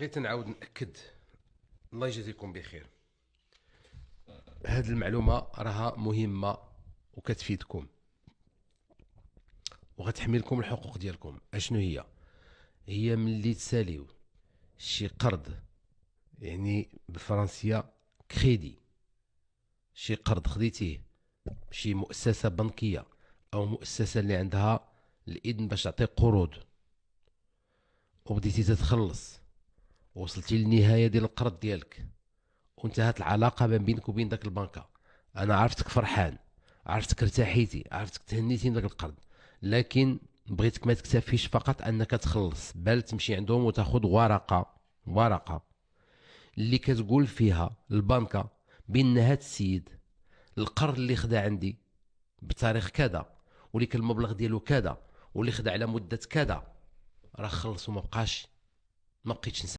غير تنعاود نأكد، الله يجازيكم بخير. هاد المعلومة راها مهمة وكتفيدكم وغتحمي لكم الحقوق ديالكم. اشنو هي ملي تساليو شي قرض، يعني بالفرنسية كريدي، شي قرض خديتيه شي مؤسسة بنكية او مؤسسة اللي عندها الاذن باش تعطي قروض، وبديتي تتخلص، وصلتي للنهاية ديال القرض ديالك، وانتهت العلاقة ما بينك وبين داك البنكة. انا عرفتك فرحان، عرفتك ارتاحيتي، عرفتك تهنيتي من داك القرض، لكن بغيتك ما تكتفيش فقط انك تخلص، بل تمشي عندهم وتاخذ ورقة اللي كتقول فيها البنكة بان هاد السيد القرض اللي خدا عندي بتاريخ كذا، واللي كان المبلغ ديالو كذا، واللي خدا على مدة كذا، راه خلص وما بقاش، ما بقيتش